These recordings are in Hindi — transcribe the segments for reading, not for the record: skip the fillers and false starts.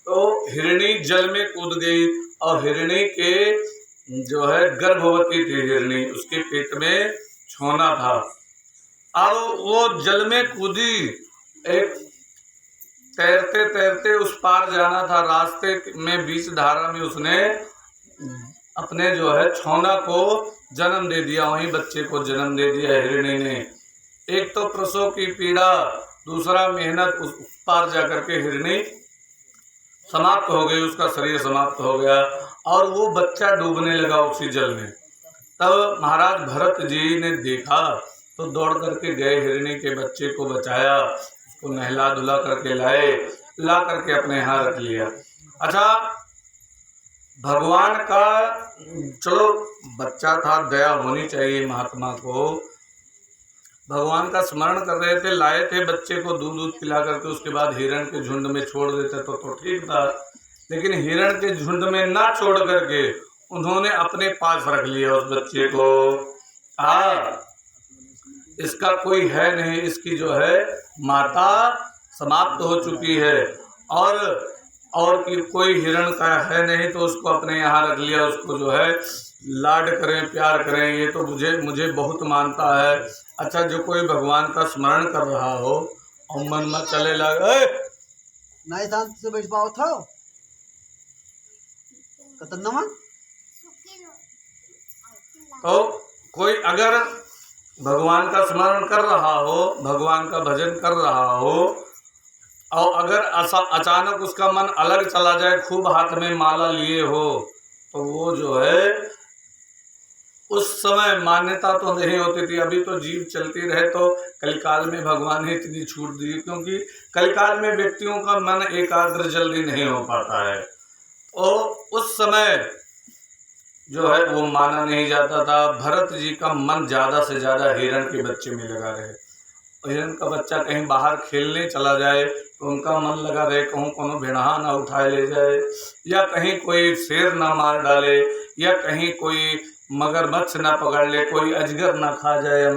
तो हिरणी जल में कूद गई और हिरणी के जो है गर्भवती थी हिरणी, उसके पेट में छोना था। अब वो जल में कूदी, एक तैरते तैरते उस पार जाना था, रास्ते में बीच धारा में उसने अपने जो है छोना को जन्म दे दिया, वहीं बच्चे को जन्म दे दिया हिरणी ने। एक तो प्रसव की पीड़ा, दूसरा मेहनत, उस पार जाकर के हिरणी समाप्त हो गई, उसका शरीर समाप्त हो गया और वो बच्चा डूबने लगा उसी जल में। तब महाराज भरत जी ने देखा तो दौड़ करके गए, हिरणी के बच्चे को बचाया, उसको नहला धुला करके लाए, ला करके अपने यहाँ रख लिया। अच्छा, भगवान का चलो बच्चा था, दया होनी चाहिए महात्मा को, भगवान का स्मरण कर रहे थे, लाए थे बच्चे को, दूध दूध पिला करके उसके बाद हिरण के झुंड में छोड़ देते तो ठीक था, लेकिन हिरण के झुंड में ना छोड़ करके उन्होंने अपने पास रख लिया उस बच्चे को। इसका कोई है नहीं, इसकी जो है माता समाप्त हो चुकी है और कि कोई हिरण का है नहीं, तो उसको अपने यहाँ रख लिया, उसको जो है लाड करें, प्यार करें, ये तो मुझे बहुत मानता है। अच्छा, जो कोई भगवान का स्मरण कर रहा हो और मन में चले लगे नहीं शांत से बैठ पाओ था तो कोई अगर भगवान का स्मरण कर रहा हो, भगवान का भजन कर रहा हो और अगर अचानक उसका मन अलग चला जाए, खूब हाथ में माला लिए हो, तो वो जो है उस समय मान्यता तो नहीं होती थी। अभी तो जीव चलती रहे तो कलिकाल में भगवान ने इतनी छूट दी, क्योंकि कलिकाल में व्यक्तियों का मन एकाग्र जल्दी नहीं हो पाता है, और उस समय जो है वो माना नहीं जाता था। भरत जी का मन ज़्यादा से ज़्यादा हिरण के बच्चे में लगा रहे, हिरण का बच्चा कहीं बाहर खेलने चला जाए तो उनका मन लगा रहे, कहूँ कोनो भेड़हा ना उठाए ले जाए, या कहीं कोई शेर ना मार डाले, या कहीं कोई मगरमच्छ ना पकड़ ले, कोई अजगर ना खा जाए,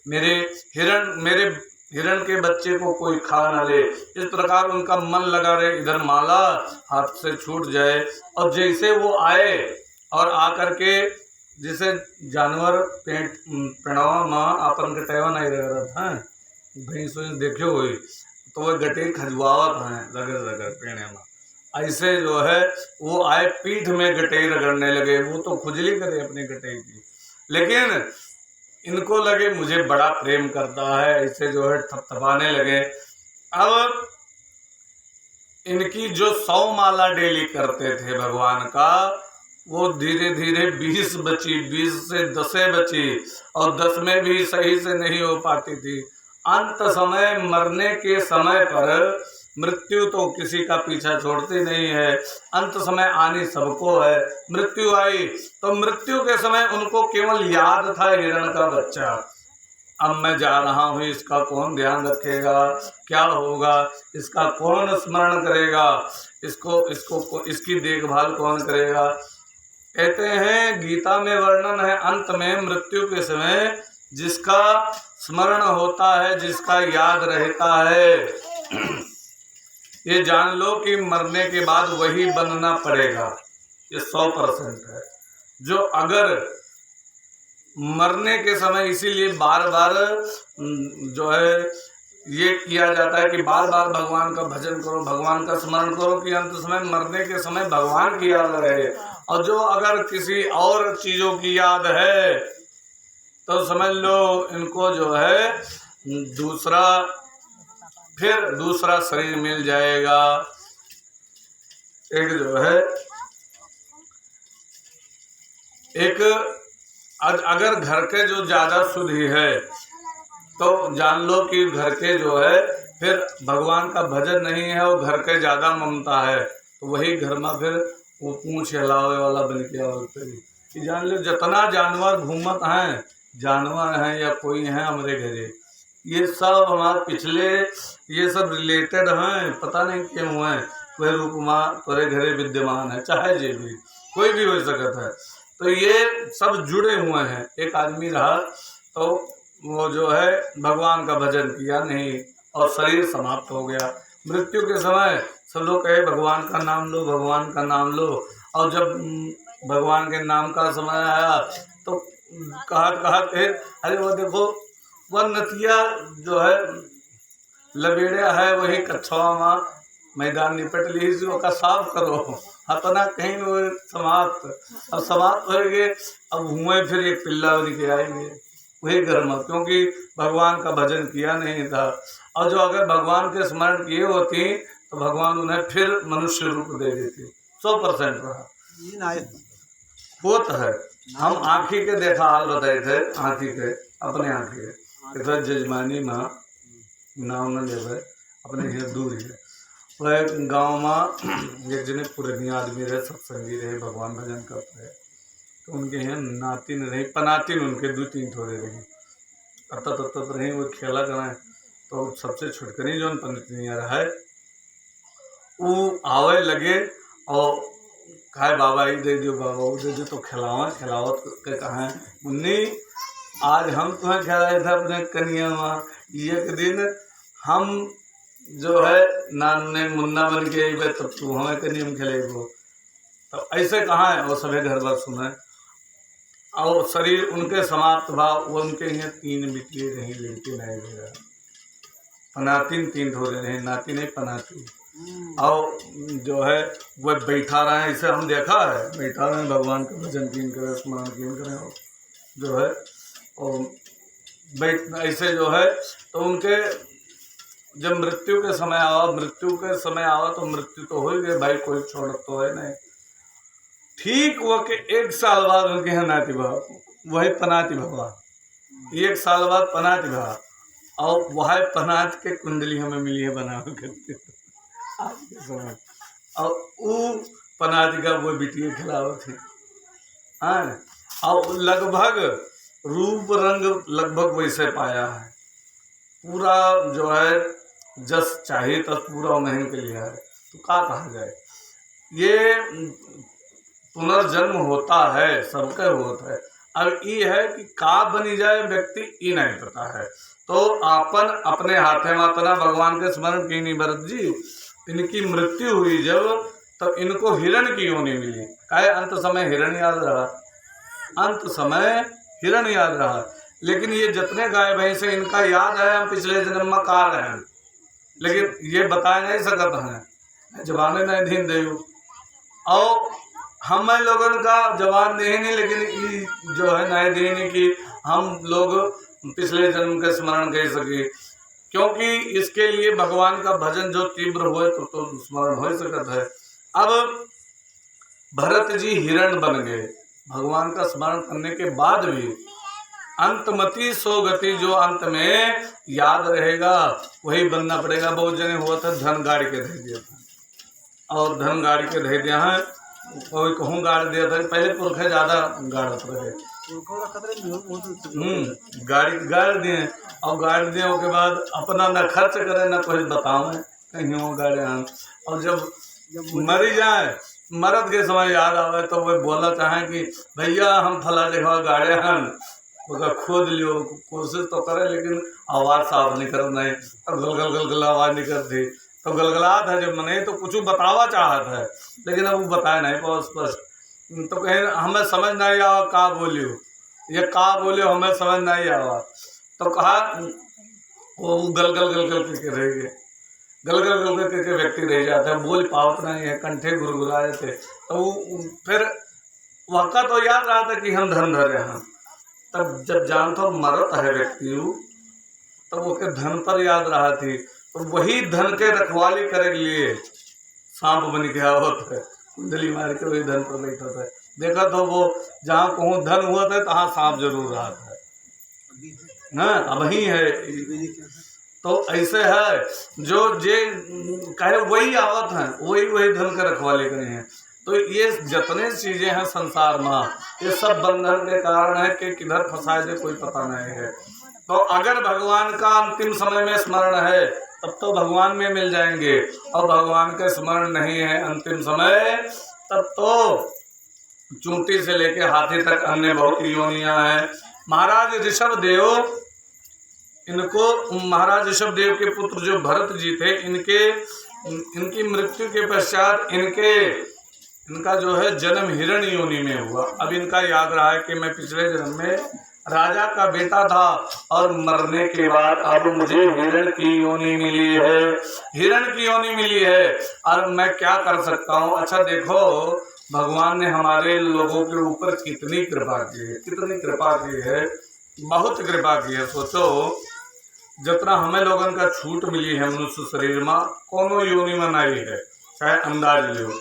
मेरे हिरण के बच्चे को कोई खा ना ले। इस प्रकार उनका मन लगा रहे, इधर माला हाथ से छूट जाए। और जैसे वो आए और आकर के जैसे जानवर पेड़वा में अपन गटेवा नहीं रह रहा था, भैंस देखो हुई तो वह गटे खजवावत हैं रगड़ रगड़ पेड़े में, ऐसे जो है वो आए पीठ में गटे रगड़ने लगे। वो तो खुजली करे अपने गटे की, लेकिन इनको लगे मुझे बड़ा प्रेम करता है, ऐसे जो है थपथपाने लगे। अब इनकी जो 100 माला डेली करते थे भगवान का, वो धीरे धीरे 20 बची, 20 से 10 बची, और 10 में भी सही से नहीं हो पाती थी। अंत समय मरने के समय पर मृत्यु तो किसी का पीछा छोड़ती नहीं है, अंत समय आनी सबको है। मृत्यु आई तो मृत्यु के समय उनको केवल याद था हिरण का बच्चा, अब मैं जा रहा हूँ, इसका कौन ध्यान रखेगा, क्या होगा, इसका कौन स्मरण करेगा, इसकी देखभाल कौन करेगा। कहते हैं गीता में वर्णन है, अंत में मृत्यु के समय जिसका स्मरण होता है, जिसका याद रहता है, ये जान लो कि मरने के बाद वही बनना पड़ेगा, ये 100% है। जो अगर मरने के समय, इसीलिए बार बार जो है ये किया जाता है कि बार बार भगवान का भजन करो, भगवान का स्मरण करो, कि अंत समय मरने के समय भगवान की याद रहे। और जो अगर किसी और चीज़ों की याद है तो समझ लो इनको जो है दूसरा शरीर मिल जाएगा। एक जो है अगर घर के जो ज़्यादा शुद्धि है तो जान लो कि घर के जो है फिर भगवान का भजन नहीं है, वो घर के ज़्यादा ममता है, तो वही घर में फिर वो पूँछ हिलावे वाला बन के आवते कि जान लो जितना जानवर घूमत हैं, जानवर हैं या कोई हैं हमारे घरे, ये सब हमारे पिछले ये सब रिलेटेड हैं, पता नहीं क्यों हैं, वह रूपमा तोरे घरे विद्यमान है, चाहे जे भी कोई भी हो सकता है, तो ये सब जुड़े हुए हैं। एक आदमी रहा तो वो जो है भगवान का भजन किया नहीं और शरीर समाप्त हो गया। मृत्यु के समय सब लोग कहे भगवान का नाम लो, भगवान का नाम लो। और जब भगवान के नाम का समय आया तो कहत कहत फिर अरे वो देखो वह नतिया जो है लबेड़िया है वही कछवा माँ मैदान निपट ली जो का साफ करो अपना कहीं वो समाप्त। अब समाप्त हो गए, अब हुए फिर एक पिल्ला बन के आएंगे वही घर में, क्योंकि भगवान का भजन किया नहीं था। और जो अगर भगवान के स्मरण किए होती तो भगवान उन्हें फिर मनुष्य रूप दे देते। 100% रहा ये नाय होत है। हम आँखी के देखा हाल बताए थे, आँखी के अपने आँखी के इधर जजमानी में नाम न ले अपने यहाँ दूर है वह गाँव में एक जने पुरानी आदमी रहे, सत्संगी रहे, भगवान भजन करते रहे। तो उनके यहाँ नातिन रही, पनातिन उनके 2-3 थोड़े रही, तब रही वो खेला कराए। तो सबसे छुटकनी जो पनतिनिया रहा है वो आवे लगे और कहे बाबा ही दे दियो, बाबा वो दे दियो। तो खिलावत के कहा मुन्नी आज हम तुम्हें खिलाए थे अपने कन्या में, एक दिन हम जो है नान ने मुन्ना बन के आई तब तू हमें कन्या में खिलेगो। तो ऐसे कहाँ है और सभी घर बार सुने। और शरीर उनके समाप्त भाव वो उनके यहाँ 3 बिटिए रही, लड़के नहीं रहे, पनातिन 3 थोड़े रहे, नाती नहीं पनाती। और जो है वह बैठा रहे, इसे हम देखा है बैठा रहे भगवान का भजन कीन करें, स्मरण कीन करें जो है। और बैठ ऐसे जो है तो उनके जब मृत्यु के समय आवा तो मृत्यु तो हो ही गई भाई, कोई छोड़ तो है नहीं। ठीक वो के 1 साल बाद उनके यहाँ नाती भाव वही पनाती भगवा, 1 साल बाद पनाती भाव, और वह पनात के कुंडली हमें मिली है बना करते आज के समय। और वो पनाती का वो बिटिया खिलावत है। हाँ, और लगभग रूप रंग लगभग वैसे पाया है, पूरा जो है जस चाहिए तब पूरा नहीं के लिया है। तो क्या कहा जाए, ये पुनर्जन्म होता है, सबके होता है। अब ये है कि का बनी जाए व्यक्ति ये नहीं पता है। तो आपन अपने हाथे मातना भगवान के स्मरण की नहीं भरत जी, इनकी मृत्यु हुई जब तब इनको हिरण की योनि मिली। काहे अंत समय हिरण याद रहा, अंत समय हिरण याद रहा। लेकिन ये जितने गाय भैंस से इनका याद है हम पिछले जन्म में कहा रहे हैं, लेकिन ये बता नहीं सकते हैं, जवाने नहीं धीन दे। और हम लोगों का जवान नहीं, लेकिन ये जो है नहीं देने की हम लोग पिछले जन्म के स्मरण कर सके, क्योंकि इसके लिए भगवान का भजन जो तीव्र हुए तो स्मरण हो सकता है। अब भरत जी हिरण बन गए, भगवान का स्मरण करने के बाद भी अंतमति सो गति, जो अंत में याद रहेगा वही बनना पड़ेगा। बहुत जने हुआ था धन गाड़ के दे दिया था, और धन गाड़ के दे दिया है, कोई कहूँ गाड़ दिया था। पहले पुरखे ज्यादा गाड़त रहे, गाड़ दिए, और गाड़ दिए के बाद अपना न खर्च करे न कुछ बताओ कहीं वो गाड़े हैं। और जब मरी जाए मरद के समय याद आवे तो वो बोला चाहे कि भैया हम फला जगह गाड़े हैं, उसका खोद लियो, कोशिश तो करे लेकिन आवाज़ साफ नहीं कर, नहीं तो गलगल गलगल आवाज़ नहीं करती, तो गलगलात है जब मने तो कुछ बतावा चाहत है, लेकिन अब वो बताया नहीं बहुत स्पष्ट। तो कहीं हमें समझ नहीं आवा का बोलियो, ये का बोलियो हमें समझ नहीं आवा। तो कहा वो गलगल गलगल करके रह गए, गलगल गलगल करके व्यक्ति रह जाते हैं, बोल पावत नहीं है, कंठे गुरगुराए थे। तो फिर वक़्त तो याद रहा था कि हम धन धरे हैं। तब जब जानता मरत है व्यक्ति तब वो के धन पर याद रहा थी, तो वही धन के रखवाली करे के लिए सांप बन के आवत है, कुंडली मार के वही धन पर बैठा था। देखा तो वो जहाँ कहूँ धन हुआ था तहाँ सांप जरूर रहा था ना, अब ही है। तो ऐसे है जो जे कहे वही आवत है, वही धन के रखवाली करे हैं। तो ये जितने चीजें हैं संसार में ये सब बंधन के कारण है कि किधर फंसाए दे कोई पता नहीं है। तो अगर भगवान का अंतिम समय में स्मरण है तब तो भगवान में मिल जाएंगे, और भगवान का स्मरण नहीं है अंतिम समय तब तो चूंटी से लेके हाथी तक अन्य बहुत योनियां हैं। महाराज ऋषभ देव, इनको महाराज ऋषभ देव के पुत्र जो भरत जी थे, इनके इनकी मृत्यु के पश्चात इनका जो है जन्म हिरण योनि में हुआ। अब इनका याद रहा है कि मैं पिछले जन्म में राजा का बेटा था और मरने के बाद अब मुझे हिरण की योनि मिली है, हिरण की योनि मिली है, और मैं क्या कर सकता हूँ। अच्छा देखो, भगवान ने हमारे लोगों के ऊपर कितनी कृपा की है, कितनी कृपा की है, बहुत कृपा की है। सोचो जितना हमें लोगन का छूट मिली है मनुष्य शरीर में, कोनो योनि में नहीं है, चाहे अंदाज लो।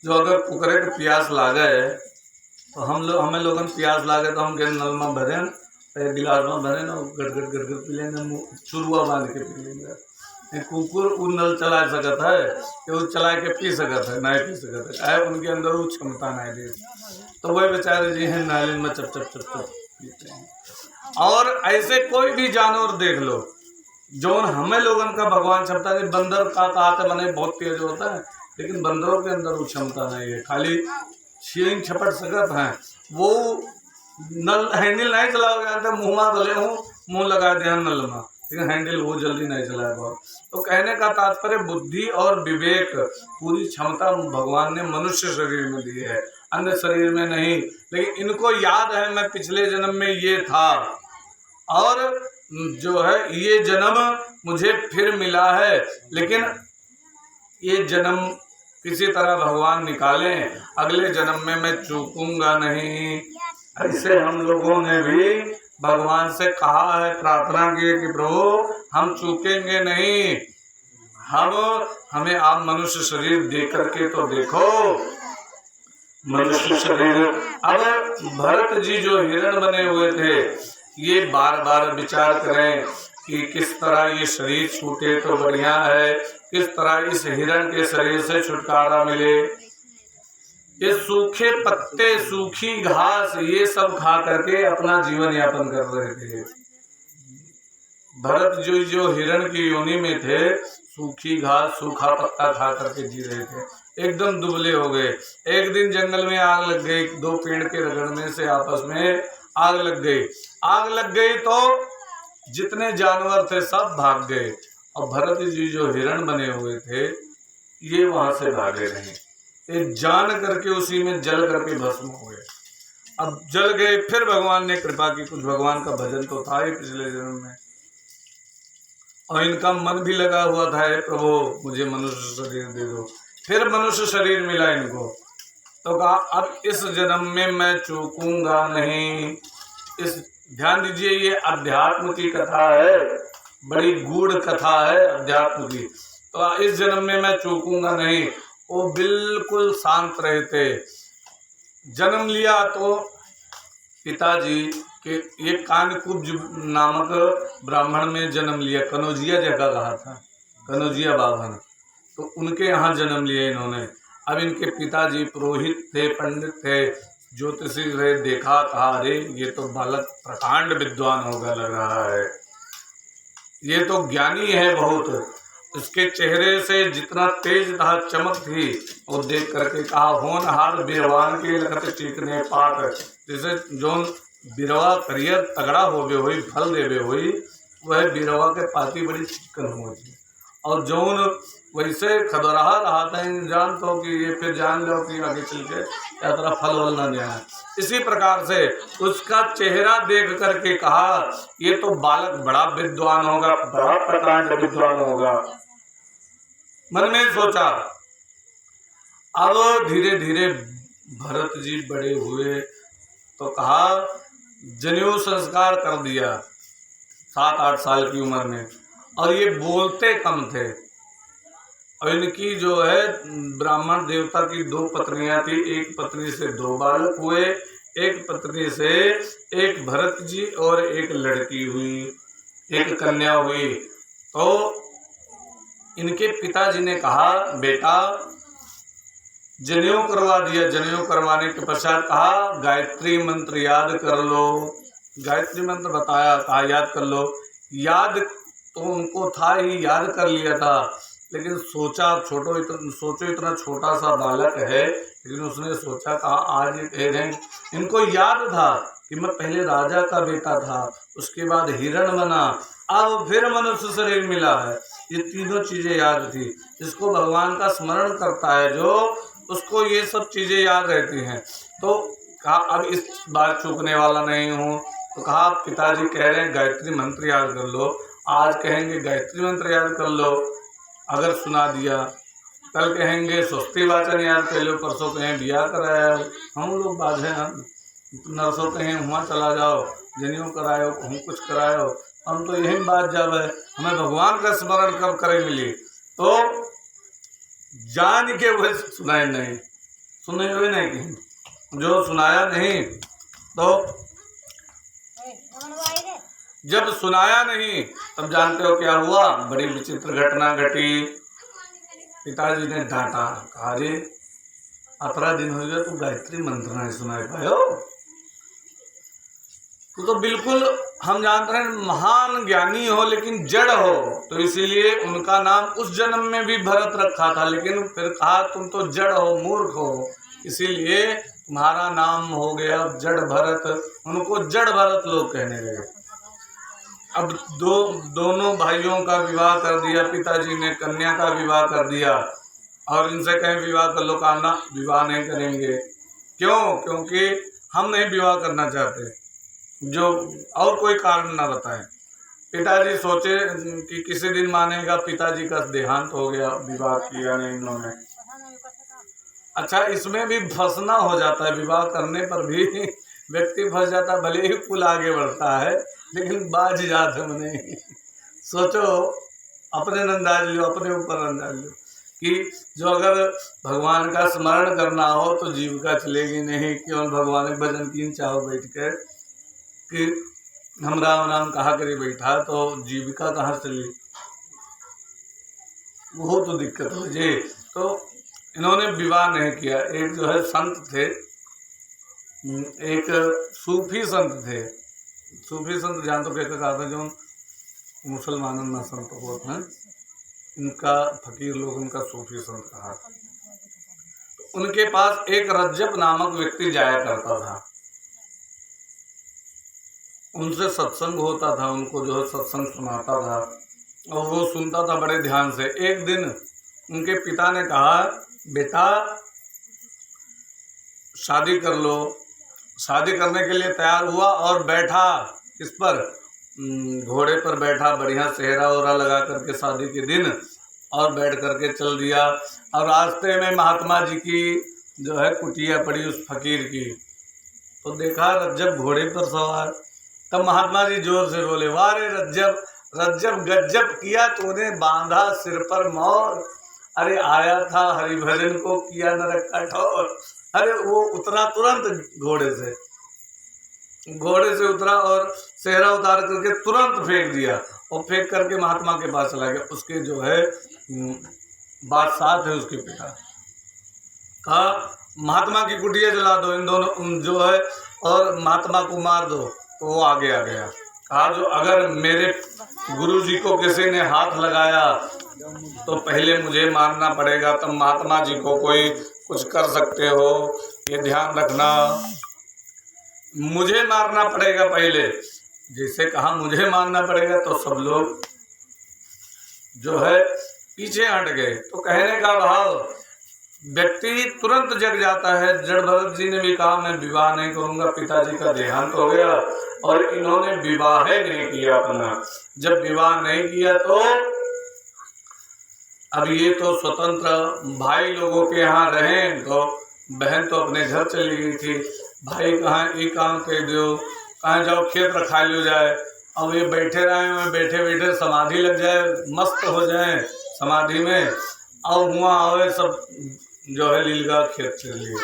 जो अगर कुकरे के प्यास लागे तो हमें लोगन प्यास लागे तो हम गए नल में भरे, एक गिलास में भरे ना, गट पी लेंगे, चुरुआ बांध के पी लेंगे। कुकुर वो नल चला सकता है कि वो चला के पी सकता है, नहीं पी सकता है, उनके अंदर वो क्षमता नहीं दे, तो वही बेचारे जी हैं नाली में चप चप चप चप पीते हैं। और ऐसे कोई भी जानवर देख लो जो हमें लोगन का भगवान क्षमता नहीं, बंदर का कहते बने बहुत तेज होता है, लेकिन बंदरों के अंदर वो क्षमता नहीं है, खाली छीन छपट सकत हैं। वो नल हैंडल नहीं चलाओगे तो मुँह में भले हूँ, मुँह लगा दिया नल में, लेकिन हैंडल वो जल्दी नहीं चलाएगा। तो कहने का तात्पर्य बुद्धि और विवेक पूरी क्षमता भगवान ने मनुष्य शरीर में दी है, अन्य शरीर में नहीं। लेकिन इनको याद है मैं पिछले जन्म में ये था और जो है ये जन्म मुझे फिर मिला है, लेकिन ये जन्म किसी तरह भगवान निकालें, अगले जन्म में मैं चूकूंगा नहीं। ऐसे हम लोगों ने भी भगवान से कहा है, प्रार्थना की है कि प्रभु हम चूकेंगे नहीं, हमें आप मनुष्य शरीर दे करके तो देखो, मनुष्य शरीर। अब भरत जी जो हिरण बने हुए थे, ये बार बार विचार करें कि किस तरह ये शरीर छूटे तो बढ़िया है, किस तरह इस हिरण के शरीर से छुटकारा मिले। ये सूखे पत्ते, सूखी घास, ये सब खा करके अपना जीवन यापन कर रहे थे। भरत जो हिरण की योनि में थे, सूखी घास सूखा पत्ता खा करके जी रहे थे, एकदम दुबले हो गए। एक दिन जंगल में आग लग गई, दो पेड़ के रगड़ने से आपस में आग लग गई। आग लग गई तो जितने जानवर थे सब भाग गए, और भरत जी जो हिरण बने हुए थे ये वहां से भागे नहीं, ये जान करके उसी में जल करके भस्म हुए। अब जल गए, फिर भगवान ने कृपा की, कुछ भगवान का भजन तो था ही पिछले जन्म में, और इनका मन भी लगा हुआ था, प्रभु मुझे मनुष्य शरीर दे दो। फिर मनुष्य शरीर मिला इनको, तो कहा अब इस जन्म में मैं चूकूंगा नहीं। इस ध्यान दीजिए, ये अध्यात्म की कथा है, बड़ी गूढ़ कथा है अध्यात्म की। तो इस जन्म में मैं चूकूंगा नहीं। वो बिल्कुल शांत रहे थे। जन्म लिया तो पिताजी के ये कानकुब्ज नामक ब्राह्मण में जन्म लिया, कनौजिया जगह कहा था, कनौजिया बाभन, तो उनके यहाँ जन्म लिया इन्होंने। अब इनके पिताजी पुरोहित थे, पंडित थे, ज्योतिषी रहे, देखा, कहा अरे ये तो बालक प्रकांड विद्वान होगा लग रहा है, ये तो ज्ञानी है बहुत। उसके चेहरे से जितना तेज था, चमक थी, और देख करके कहा होनहार बिरवान के लगत टीकने पात, जैसे जोन बिरवा करियर तगड़ा होवे हुई, फल देवे हुई, वह बिरवा के पाती बड़ी चिकन होगी, और जौन वैसे खदरहा रहा था, जान तो कि ये फिर जान लो कि आगे चल के क्या तरह फल वल ना देना। इसी प्रकार से उसका चेहरा देख करके कहा ये तो बालक बड़ा विद्वान होगा, बड़ा प्रकांड विद्वान होगा। मन में सोचा। अब धीरे धीरे भरत जी बड़े हुए तो कहा जनेऊ संस्कार कर दिया 7-8 साल की उम्र में, और ये बोलते कम थे। और इनकी जो है ब्राह्मण देवता की 2 पत्नियां थी, एक पत्नी से 2 बालक हुए, एक पत्नी से एक भरत जी और एक लड़की हुई, एक कन्या हुई। तो इनके पिताजी ने कहा बेटा जनेऊ करवा दिया। जनेऊ करवाने के पश्चात कहा गायत्री मंत्र याद कर लो। गायत्री मंत्र बताया, कहा याद कर लो। याद तो उनको था ही, याद कर लिया था, लेकिन सोचा सोचो इतना छोटा सा बालक है, लेकिन उसने सोचा कहा आज इनको याद था कि मैं पहले राजा का बेटा था, उसके बाद हिरण बना, अब फिर मनुष्य शरीर मिला है, ये तीनों चीजें याद थी। जिसको भगवान का स्मरण करता है जो, उसको ये सब चीजें याद रहती हैं। तो कहा अब इस बार चूकने वाला नहीं हूँ। तो कहा पिताजी कह रहे हैं गायत्री मंत्र याद कर लो, आज कहेंगे गायत्री मंत्र याद कर लो अगर सुना दिया, कल कहेंगे स्वस्ति वाचन याद कर लो, परसों कहें बिया कराया, हम लोग बाधे हम नरसों कहें वहाँ चला जाओ, जनियों करायो, हम कुछ करायो, हम तो यही बात जब है हमें भगवान का स्मरण कब करे मिली। तो जान के वह सुनाए नहीं, सुने हुए नहीं कि जो सुनाया नहीं, तो जब सुनाया नहीं तब जानते हो क्या हुआ, बड़ी विचित्र घटना घटी। पिताजी ने डांटा, कहा रे 18 दिन हो गया तू गायत्री मंत्र नहीं सुनाए पायो, तो बिल्कुल हम जानते हैं महान ज्ञानी हो लेकिन जड़ हो, तो इसीलिए उनका नाम उस जन्म में भी भरत रखा था, लेकिन फिर कहा तुम तो जड़ हो, मूर्ख हो, इसीलिए तुम्हारा नाम हो गया जड़ भरत। उनको जड़ भरत लोग कहने लगे। अब दोनों भाइयों का विवाह कर दिया पिताजी ने, कन्या का विवाह कर दिया, और इनसे कहें विवाह कर लो, कहा ना विवाह नहीं करेंगे। क्यों? क्योंकि हम नहीं विवाह करना चाहते, जो और कोई कारण ना बताएं। पिताजी सोचे कि किसी दिन मानेगा, पिताजी का देहांत हो गया, विवाह किया नहीं इन्होंने। अच्छा, इसमें भी फंसना हो जाता है, विवाह करने पर भी व्यक्ति फंस जाता है, भले ही कुल आगे बढ़ता है लेकिन बाज जात है नहीं। सोचो, अपने अंदाज लो, अपने ऊपर अंदाज लो कि जो अगर भगवान का स्मरण करना हो तो जीविका चलेगी नहीं, केवल भगवान के भजन की चाहो बैठ कर कि हम राम राम कहा करे बैठा, तो जीविका कहाँ चली, वो तो दिक्कत हो जी। तो इन्होंने विवाह नहीं किया। एक जो है संत थे, एक सूफी संत थे, सूफी संत जान तो कहते कहा था जो मुसलमानों में संत होते हैं, इनका फकीर लोग उनका सूफी संत कहा। तो उनके पास एक रज्जब नामक व्यक्ति जाया करता था, उनसे सत्संग होता था, उनको जो है सत्संग सुनाता था और वो सुनता था बड़े ध्यान से। एक दिन उनके पिता ने कहा, बेटा शादी कर लो। शादी करने के लिए तैयार हुआ और बैठा इस पर, घोड़े पर बैठा, बढ़िया सेहरा ओहरा लगा करके शादी के दिन, और बैठ करके चल दिया। और रास्ते में महात्मा जी की जो है कुटिया पड़ी उस फकीर की, तो देखा रज्जब घोड़े पर सवार। तब महात्मा जी जोर से बोले, वाह रे रज्जब, रज्जब गज्जब किया तूने, बांधा सिर पर मोर, अरे आया था हरिभजन को किया नरक का ठौर। अरे वो उतरा तुरंत घोड़े से उतरा और सेहरा उतार करके तुरंत फेंक दिया, और फेंक करके महात्मा के पास चला गया। उसके जो है बादशाह थे उसके पिता, कहा महात्मा की कुटिया जला दो, इन दोनों जो है, और महात्मा को मार दो। तो वो आगे आ गया। कहा जो अगर मेरे गुरु जी को किसी ने हाथ लगाया तो पहले मुझे मारना पड़ेगा, तब महात्मा जी को कोई कुछ कर सकते हो, ये ध्यान रखना, मुझे मारना पड़ेगा पहले। जैसे कहा मुझे मारना पड़ेगा तो सब लोग जो है पीछे हट गए। तो कहने का भाव, व्यक्ति तुरंत जग जाता है। जड़ भरत जी ने भी कहा मैं विवाह नहीं करूंगा, पिताजी का देहांत हो गया, और इन्होंने विवाह नहीं किया अपना। जब विवाह नहीं किया तो अब ये तो स्वतंत्र भाई लोगों के यहाँ रहे, तो बहन तो अपने घर चली गई थी। भाई कहाँ एक काम कह दो, कहाँ जाओ खेत रखा लियो जाए। अब ये बैठे रहे, बैठे बैठे समाधि लग जाए, मस्त हो जाए समाधि में, और हुआ आवे सब जो है लीलगा खेत के लिए।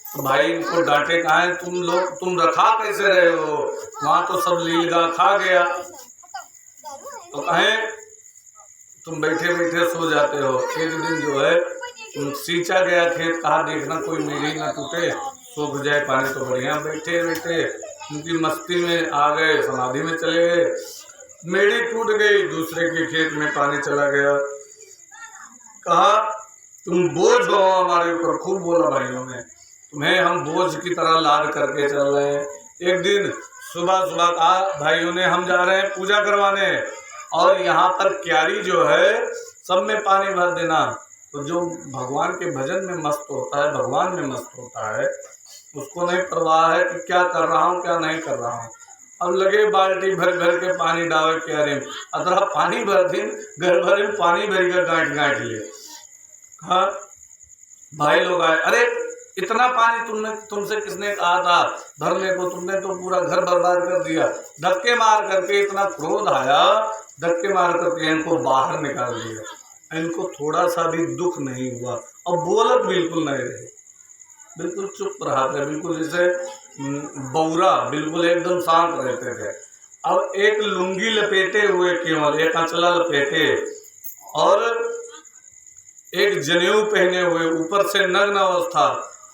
तो भाई इनको डांटे, कहा है तुम लोग, तुम रखा कैसे रहे हो, वहाँ तो सब लीलगा खा गया। तो कहे तुम बैठे बैठे सो जाते हो। एक दिन जो है सींचा गया खेत, कहा देखना कोई मेरी ना टूटे, सूख जाए पानी तो बढ़िया। बैठे बैठे उनकी मस्ती में आ गए, समाधि में चले गए, मेड़ी टूट गई, दूसरे के खेत में पानी चला गया। कहा तुम बोझ हो हमारे ऊपर, खूब बोला भाइयों ने, तुम्हें हम बोझ की तरह लाद करके चल रहे हैं। एक दिन सुबह सुबह कहा भाइयों ने हम जा रहे हैं पूजा करवाने, और यहाँ पर क्यारी जो है सब में पानी भर देना। तो जो भगवान के भजन में मस्त होता है, भगवान में मस्त होता है, उसको नहीं परवाह है कि क्या कर रहा हूँ क्या नहीं कर रहा हूँ। अब लगे बाल्टी भर भर के पानी डावे क्यारे में, अतरा पानी भर दिन घर भर में पानी भरी का गांठ गांठ लिए। हाँ भाई लोग आए, अरे इतना पानी तुमसे किसने कहा था भरने को, तुमने तो पूरा घर बर्बाद कर दिया। धक्के मार करके, इतना क्रोध आया, धक्के मार करके इनको बाहर निकाल दिया। इनको थोड़ा सा भी दुख नहीं हुआ और बोलत बिल्कुल नहीं रहे, बिल्कुल चुप रहा थे, बिल्कुल जैसे बौरा, बिल्कुल एकदम शांत रहते थे। अब एक लुंगी लपेटे हुए, केवल एक अंचला लपेटे और एक जनेऊ पहने हुए, ऊपर से नग्न अवस्था,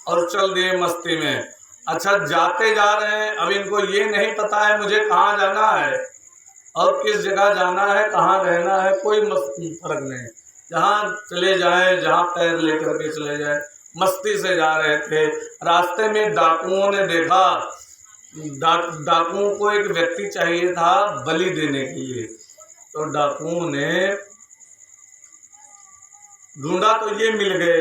और चल दिए मस्ती में। अच्छा जाते जा रहे हैं, अब इनको ये नहीं पता है मुझे कहाँ जाना है और किस जगह जाना है, कहाँ रहना है, कोई फर्क नहीं। जहाँ चले जाएं, जहाँ पैर लेकर के चले जाएं, मस्ती से जा रहे थे। रास्ते में डाकुओं ने देखा, डाकुओं को एक व्यक्ति चाहिए था बलि देने के लिए। तो डाकुओं ने ढूंढा तो ये मिल गए,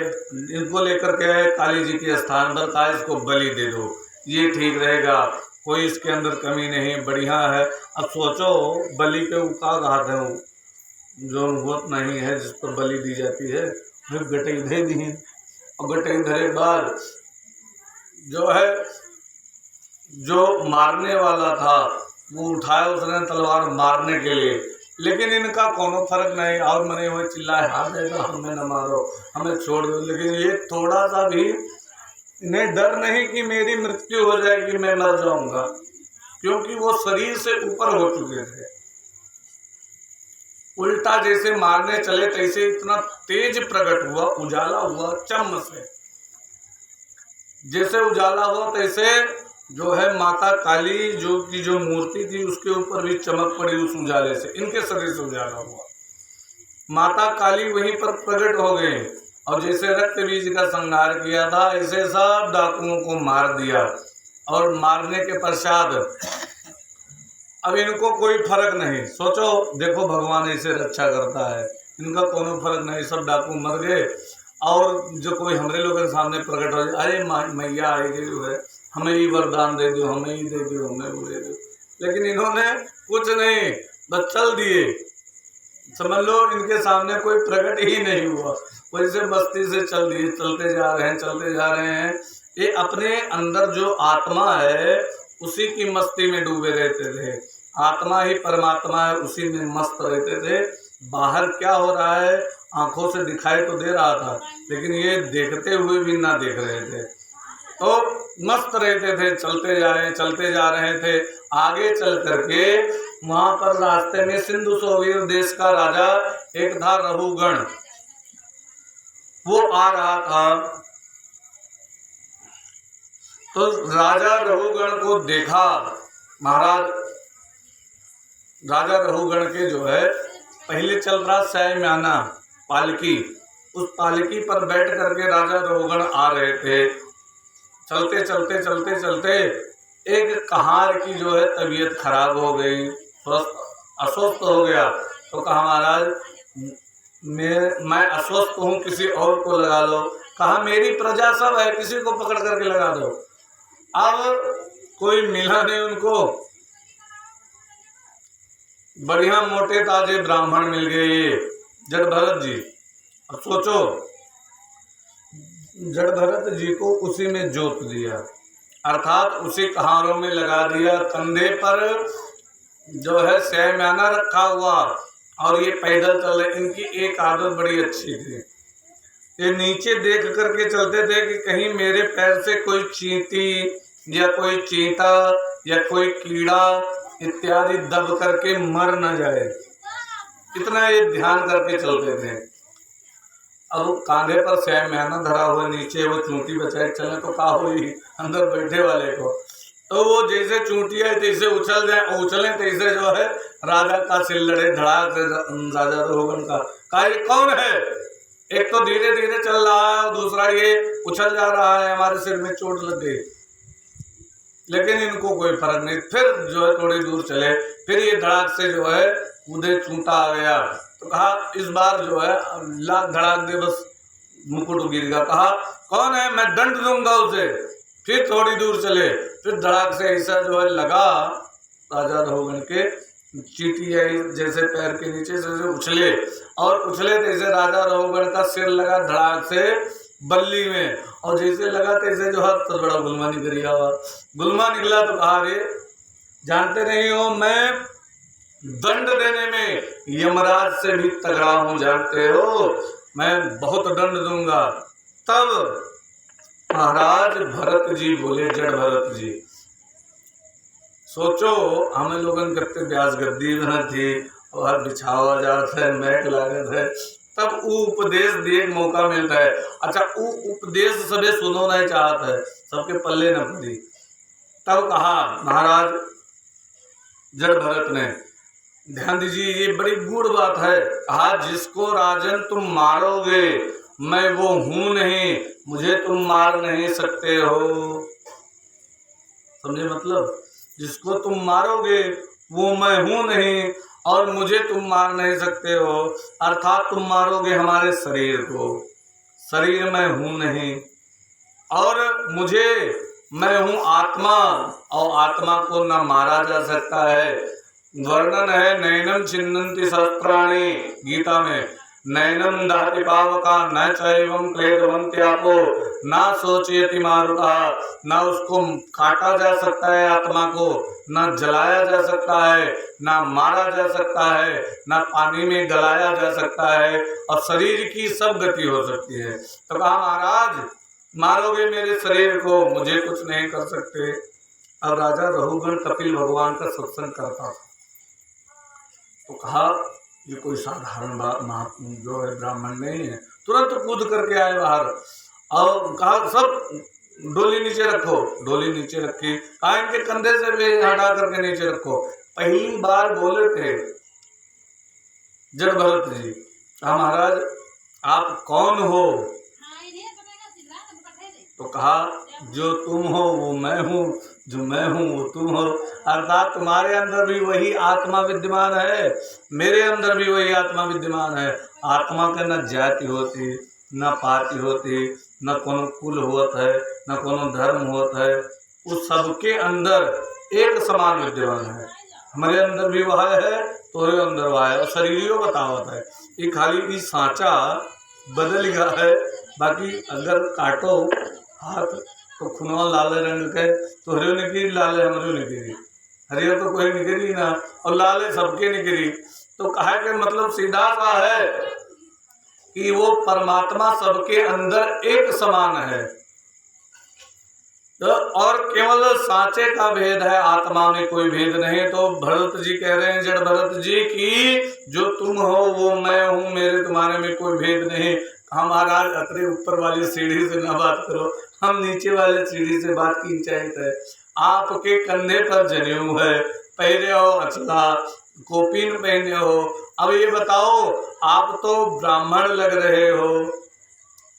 इनको लेकर के आए काली जी के स्थान पर, कहा इसको बलि दे दो, ये ठीक रहेगा, कोई इसके अंदर कमी नहीं, बढ़िया है। अब सोचो बलि के उका घात है, जो होत नहीं है जिस पर बलि दी जाती है, फिर गटई दे दी। और गटई धरे बाद जो है, जो मारने वाला था वो उठाया उसने तलवार मारने के लिए, लेकिन इनका कोनो फर्क नहीं, और मने हुए चिल्लाए, हाथ देगा हमें न मारो, हमें छोड़ दो। लेकिन ये थोड़ा सा भी इन्हें डर नहीं कि मेरी मृत्यु हो जाएगी, मैं मर जाऊंगा, क्योंकि वो शरीर से ऊपर हो चुके थे। उल्टा जैसे मारने चले तैसे इतना तेज प्रकट हुआ, उजाला हुआ चम्म से, जैसे उजाला हुआ तैसे जो है माता काली जो की जो मूर्ति थी उसके ऊपर भी चमक पड़ी उस उजाले से, इनके शरीर से उजाला हुआ। माता काली वहीं पर प्रकट हो गई और जैसे रक्त बीज का संहार किया था ऐसे सब डाकुओं को मार दिया। और मारने के पश्चात अब इनको कोई फर्क नहीं, सोचो देखो भगवान ऐसे रक्षा करता है, इनका कोनो फर्क नहीं, सब डाकू मर गए। और जो कोई हमारे लोगों के सामने प्रकट हो जाए, अरे मैया आएगी जो है, हमें ही वरदान दे दो, हमें ही दे दो, हमें वो दे दो। लेकिन इन्होंने कुछ नहीं, बस चल दिए, समझ लो इनके सामने कोई प्रकट ही नहीं हुआ, वैसे मस्ती से चल दिए, चलते जा रहे हैं, चलते जा रहे हैं। ये अपने अंदर जो आत्मा है उसी की मस्ती में डूबे रहते थे, आत्मा ही परमात्मा है, उसी में मस्त रहते थे। बाहर क्या हो रहा है आंखों से दिखाई तो दे रहा था, लेकिन ये देखते हुए भी ना देख रहे थे, तो मस्त रहते थे, चलते जा रहे थे। आगे चल करके वहां पर रास्ते में सिंधु सोवीर देश का राजा एक था रहुगण, वो आ रहा था। तो राजा रहुगण को देखा, महाराज राजा रहुगण के जो है पहले चल रहा सैम्याना पालकी, उस पालकी पर बैठ करके राजा रहुगण आ रहे थे। चलते चलते चलते चलते एक कहार की जो है तबीयत खराब हो गई, अस्वस्थ हो गया। तो कहा महाराज मैं अस्वस्थ हूँ, किसी और को लगा लो। कहा मेरी प्रजा सब है, किसी को पकड़ करके लगा दो। अब कोई मिला नहीं उनको, बढ़िया मोटे ताजे ब्राह्मण मिल गए, जड़ भरत जी। अब सोचो जड़ भरत जी को उसी में जोत दिया, अर्थात उसी कहारों में लगा दिया। कंधे पर जो है सैम्याना रखा हुआ और ये पैदल चल रहे। इनकी एक आदत बड़ी अच्छी थी, ये नीचे देख करके चलते थे कि कहीं मेरे पैर से कोई चींटी या कोई चींटा या कोई कीड़ा इत्यादि दब करके मर न जाए, इतना ये ध्यान करके चलते थे। अब कांधे पर सैम्याना धरा हुआ, नीचे वो चूंटी बचाए चले तो का हुई अंदर बैठे वाले को, तो वो जैसे चूंटी है तैसे उछल जाए, उछले तैसे जो है राजा का सिर लड़े धड़ाक से। राजा रहुगण का ये कौन है, एक तो धीरे धीरे चल रहा है और दूसरा ये उछल जा रहा है, हमारे सिर में चोट लग गई। लेकिन इनको कोई फर्क नहीं, फिर जो है थोड़ी दूर चले, फिर ये धड़ाक से जो है कूदे चूंटा आ गया। तो कहा इस बार जो है लाख धड़ाक दे बस मुकुट गिर गया। कहा कौन है, मैं दंड दूंगा उसे। फिर थोड़ी दूर चले, फिर धड़ाक से ऐसा जो है लगा राजा रघुगण के चींटी जैसे पैर के नीचे से उछले, और उछले तैसे राजा रघुगण का सिर लगा धड़ाक से बल्ली में, और जैसे लगा तैसे जो है तो बड़ा गुलमा निकल गया। गुलमा निकला तो कहा रे जानते नहीं हो मैं दंड देने में यमराज से भी तगड़ा हूं, जानते हो मैं बहुत दंड दूंगा। तब महाराज भरत जी बोले, जड़ भरत जी सोचो हमें लोगन करते ब्यास गद्दी बना थी और बिछावा जाता है, मैट लागत है, तब वो उपदेश दिए मौका मिलता है। अच्छा वो उपदेश सबे सुनो नहीं चाहता है, सबके पल्ले न पड़ी। तब कहा महाराज जड़ भरत ने, ध्यान दीजिए ये बड़ी गूढ़ बात है। कहा जिसको राजन तुम मारोगे मैं वो हूं नहीं, मुझे तुम मार नहीं सकते हो। समझे मतलब, जिसको तुम मारोगे वो मैं हूं नहीं और मुझे तुम मार नहीं सकते हो। अर्थात तुम मारोगे हमारे शरीर को, शरीर मैं हूं नहीं, और मुझे मैं हूं आत्मा, और आत्मा को न मारा जा सकता है। वर्णन है नैनम छिन्नन्ति शस्त्राणि, गीता में, नैनम दहति पावका न चैवं क्लेदवन्त्यापो ना सोचयति मारुता, ना उसको काटा जा सकता है आत्मा को, ना जलाया जा सकता है, ना मारा जा सकता है, ना पानी में गलाया जा सकता है, और शरीर की सब गति हो सकती है। तो कहा महाराज मारोगे मेरे शरीर को, मुझे कुछ नहीं कर सकते। अब राजा रघुगण कपिल भगवान का सत्संग करता था, तो कहा ये कोई साधारण जो है ब्राह्मण नहीं है। तुरंत कूद करके आए बाहर और कहा सब डोली नीचे रखो। डोली नीचे रखी, कहा इनके कंधे से भी हटा करके नीचे रखो। पहली बार बोले थे जड़ भरत जी, कहा महाराज आप कौन हो? तो कहा जो तुम हो वो मैं हूँ, जो मैं हूँ वो तुम हो। अर्थात तुम्हारे अंदर भी वही आत्मा विद्यमान है, मेरे अंदर भी वही आत्मा विद्यमान है। आत्मा के न जाति होती, न पाति होती, न कोनो कुल होता है, न कोनो धर्म होता है, उस सबके अंदर एक समान विद्यमान है। हमारे अंदर भी वह है, तोरे अंदर वह है, और शरीरियों बतावत है। ये खाली ये सांचा बदल गया है, बाकी अगर काटो हाथ तो खुनवा लाल रंग के, तो हरियो निकली लाल हमरियो निकली, हरियो तो कोई निकली ना, और लाल सबके निकली। तो कहा कि मतलब सीधा सा है कि वो परमात्मा सबके अंदर एक समान है, तो और केवल सांचे का भेद है, आत्मा में कोई भेद नहीं। तो भरत जी कह रहे हैं जड़ भरत जी की जो तुम हो वो मैं हूँ, मेरे तुम्हारे में कोई भेद नहीं। हम महाराज अपने ऊपर वाली सीढ़ी से न बात करो, हम नीचे वाले सीढ़ी से बात की चाहिए है। आपके कंधे पर जनेऊ है, पहने हो अचला, कोपीन पहने हो। अब ये बताओ आप तो ब्राह्मण लग रहे हो।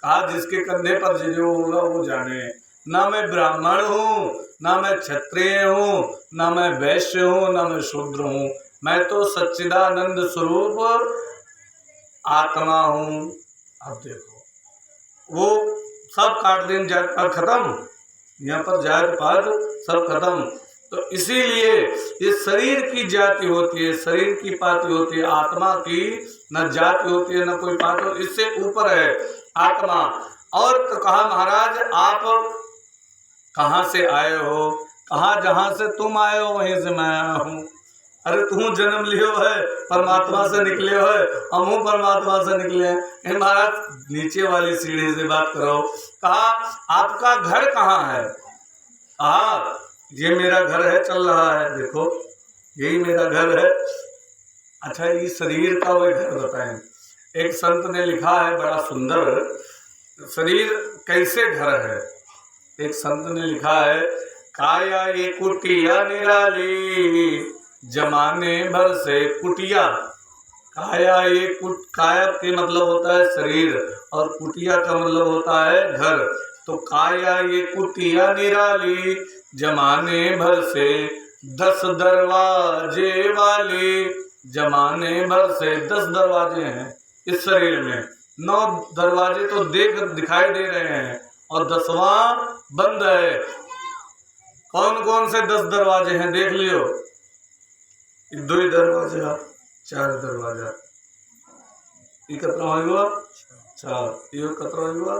कहा जिसके कंधे पर जनेऊ होगा वो जाने, ना मैं ब्राह्मण हूँ, ना मैं क्षत्रिय हूँ, ना मैं वैश्य हूँ, ना मैं शूद्र हूँ, मैं तो सच्चिदानंद स्वरूप आत्मा हूँ। अब देखो वो सब काट दिन जात पात खत्म, यहाँ पर जात पात सब खत्म। तो इसीलिए ये शरीर की जाति होती है, शरीर की पाति होती है, आत्मा की न जाति होती है न कोई पात होती, इससे ऊपर है आत्मा। और तो कहा महाराज आप कहाँ से आए हो? कहा जहाँ से तुम आए हो वहीं से मैं आया हूँ। अरे तू जन्म लियो है, परमात्मा से निकले हो है, हम परमात्मा से निकले हैं। महाराज नीचे वाली सीढ़ी से बात करो। कहा आपका घर कहाँ है? कहा ये मेरा घर है, चल रहा है, देखो यही मेरा घर है। अच्छा ये शरीर का वही घर बताएं। एक संत ने लिखा है बड़ा सुंदर, शरीर कैसे घर है। एक संत ने लिखा है काया ये कुटिया निराली, जमाने भर से कुटिया। काया ये काया के मतलब होता है शरीर, और कुटिया का मतलब होता है घर। तो काया ये कुटिया निराली, जमाने भर से 10 दरवाजे वाली, जमाने भर से 10 दरवाजे हैं इस शरीर में, 9 दरवाजे तो दिखाई दे रहे हैं और 10वां बंद है। कौन कौन से 10 दरवाजे हैं देख लियो। 2 दरवाजा, 4 दरवाजा, ये कितना होगा 4, ये कितना होगा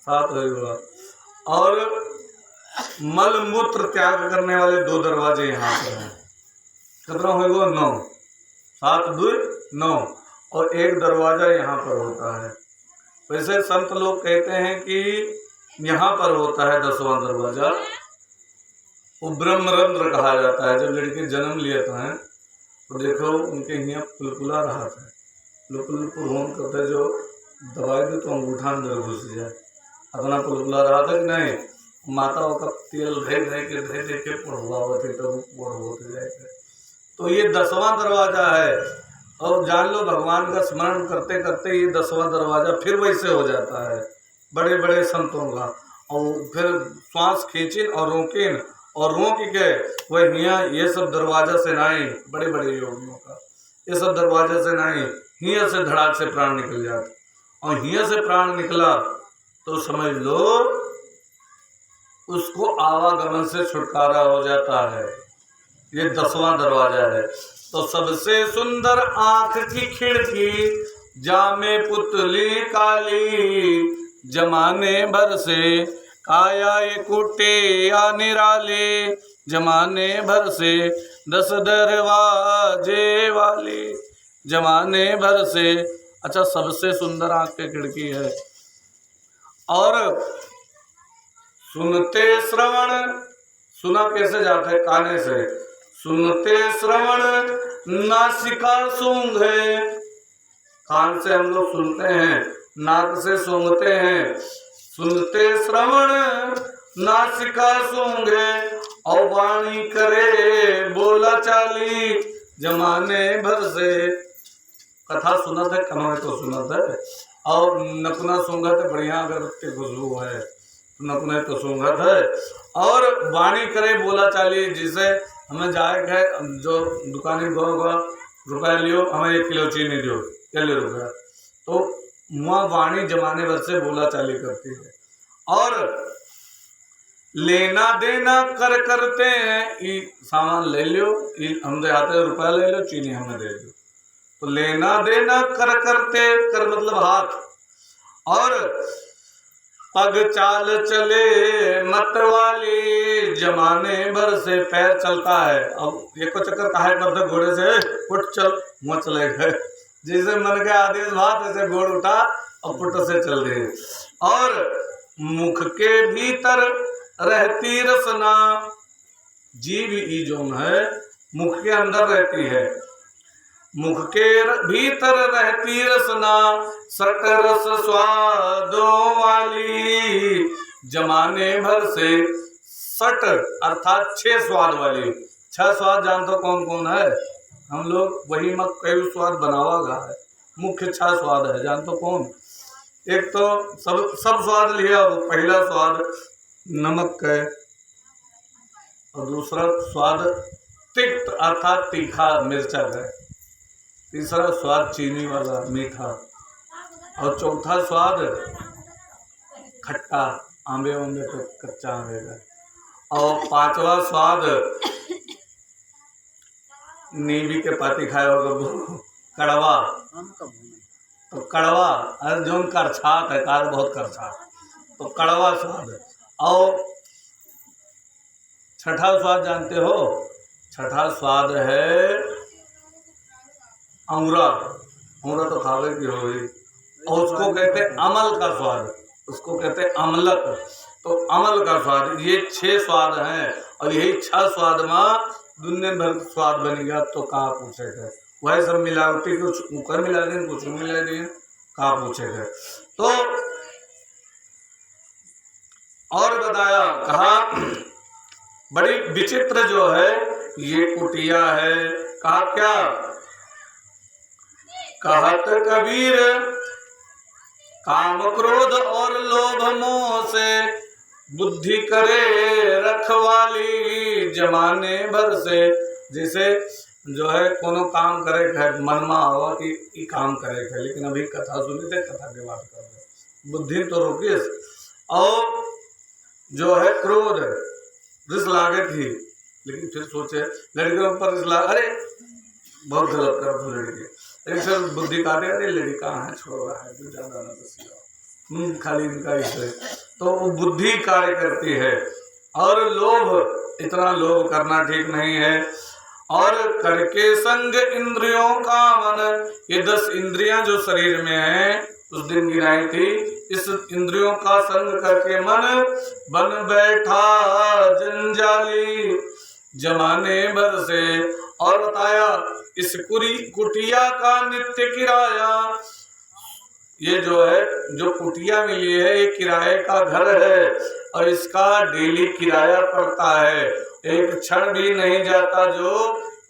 7 होगा। और मल मूत्र त्याग करने वाले 2 दरवाजे यहाँ पर हैं, कितना होगा 9, 7 2 9, और 1 दरवाजा यहाँ पर होता है। वैसे संत लोग कहते हैं कि यहाँ पर होता है 10वां दरवाजा, वो ब्रह्मरंध्र कहा जाता है। जब लड़के जन्म लिए हैं तो देखो उनके यहाँ पुलपुला रहा था, लुपुल होम करते जो दवाई दे तो अंगूठा अंदर घुस जाए, अपना पुलपुला रहा था कि नहीं। माताओं का तेल धे के पढ़वा होते तब पढ़ होते जाएगा। तो ये 10वां दरवाजा है। और जान लो भगवान का स्मरण करते करते ये 10वां दरवाजा फिर वैसे हो जाता है बड़े बड़े संतों का। और फिर श्वास खींचिन और रोकिन और रोक के वह हिया ये सब दरवाजा से नहीं, बड़े बड़े योगियों का ये सब दरवाजा से नहीं, हिया से धड़ाक से प्राण निकल जाता। और हिया से प्राण निकला तो समझ लो उसको आवागमन से छुटकारा हो जाता है। ये 10वां दरवाजा है। तो सबसे सुंदर आंख की खिड़की जामे पुतली काली, जमाने भर से काया ये कुटे या निराले, जमाने भर से 10 दरवाजे वाली, जमाने भर से। अच्छा, सबसे सुंदर आंख की खिड़की है। और सुनते श्रवण, सुना कैसे जाता है काने से, सुनते श्रवण नासिका सूंघे, कान से हम लोग सुनते हैं, नाक से सूंघते हैं। सुनते श्रवण नासिका सूंघे और वाणी करे बोला चाली, जमाने भर से। कथा सुनत है कन्हैया तो सुनत है, और नकुना सूंघत है, बढ़िया अगरबत्ती खुशबू है, नकुना तो सूंघत है। और वाणी करे बोला चाली, जिसे हमें जाए है जो दुकानी गो रुपया लियो, हमें 1 किलो चीनी दो, क्या ले रुपया, तो वहाँ वाणी जमाने भर से बोला चाली करती है। और लेना देना करते हैं, ये सामान ले लियो, हम दे आते रुपया ले लो, चीनी हमें दे दो। तो लेना देना करते, कर मतलब हाथ। और पग चाल चले मतवाली, जमाने भर से पैर चलता है। अब एक चक्कर कहा करते घोड़े से, उठ चल, वहाँ चले गए, जैसे मन के आदेश बात ऐसे घोड़ उठा और पुट से चल रहे। और मुख के भीतर रहती रसना, जीव ई जोन है मुख के अंदर रहती है, मुख के भीतर रहती रसना, सट रस स्वादों वाली, जमाने भर से। सट अर्थात 6 स्वाद वाली। 6 स्वाद जानते कौन कौन है? हम लोग वही मत कई स्वाद बनावा गा है, मुख्य 6 स्वाद है, जानते कौन? एक तो सब स्वाद लिया, पहला स्वाद नमक है, और दूसरा स्वाद तिक्त अर्थात तीखा मिर्चा है, तीसरा स्वाद चीनी वाला मीठा, और चौथा स्वाद खट्टा आंबे पे कच्चा आंबे का, और 5वां स्वाद नींबी के पाती खाए होगा कड़वा। तो कड़वा जो करछात है, कार बहुत करछात, तो कड़वा स्वाद। और 6ठा स्वाद जानते हो? 6ठा स्वाद है अमरा। अमरा तो खावे की हो गई, और उसको कहते हैं अमल का स्वाद, उसको कहते हैं अमलक। तो अमल का स्वाद, ये 6 स्वाद हैं। और यही 6 स्वाद में दुनिया भर स्वाद बन गया। तो कहाँ पूछेगा, वह सब मिलावटी, कुछ ऊपर मिला दें, कुछ मिला दें, कहाँ पूछेगा। तो और बताया, कहा बड़ी विचित्र जो है ये कुटिया है। कहा क्या? कहत कबीर काम क्रोध और लोभ मोह से, बुद्धि करे रखवाली, जमाने भर से। जैसे जो है कोनो काम करे है मन में आवा कि ई काम करे है, लेकिन अभी कथा सुनी थे, कथा के बात कर रहे, बुद्धि तो रोकिए। और जो है क्रोध रिस लागे थी, लेकिन फिर सोचे लड़के के ऊपर रिस लागे, अरे बहुत गलत कर दो लड़के, लेकिन फिर बुद्धि काटे, अरे लड़की कहाँ है, छोड़ रहा है तो ज्यादा ना बसिया, खाली इनका ही। तो वो बुद्धि कार्य करती है। और लोभ, इतना लोभ करना ठीक नहीं है। और करके संग इंद्रियों का मन, ये 10 इंद्रियां जो शरीर में है उस दिन गिनाई थी, इस इंद्रियों का संग करके मन बन बैठा जंजाली जमाने भर से। और बताया इस कुटिया का नित्य किराया, ये जो है जो कुटिया मिली है ये किराए का घर है और इसका डेली किराया पड़ता है, एक क्षण भी नहीं जाता जो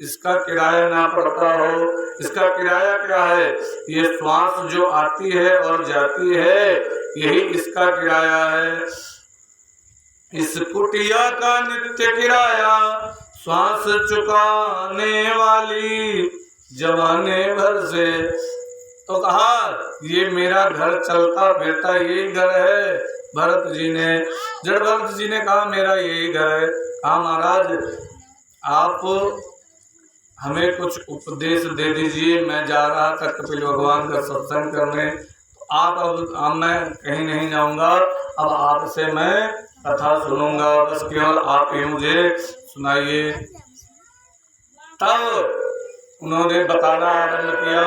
इसका किराया ना पड़ता हो। इसका किराया क्या है, ये श्वास जो आती है और जाती है यही इसका किराया है। इस कुटिया का नित्य किराया श्वास चुकाने वाली जमाने भर से। तो कहा ये मेरा घर चलता फिरता यही घर है। भरत जी ने, जड़ भरत जी ने कहा मेरा यही घर है। कहा महाराज आप हमें कुछ उपदेश दे दीजिए, मैं जा रहा था कपिल भगवान का सत्संग करने, तो आप अब मैं कहीं नहीं जाऊंगा, अब आपसे मैं कथा सुनूंगा, बस केवल आप ही मुझे सुनाइए। तब उन्होंने बताना आरंभ किया।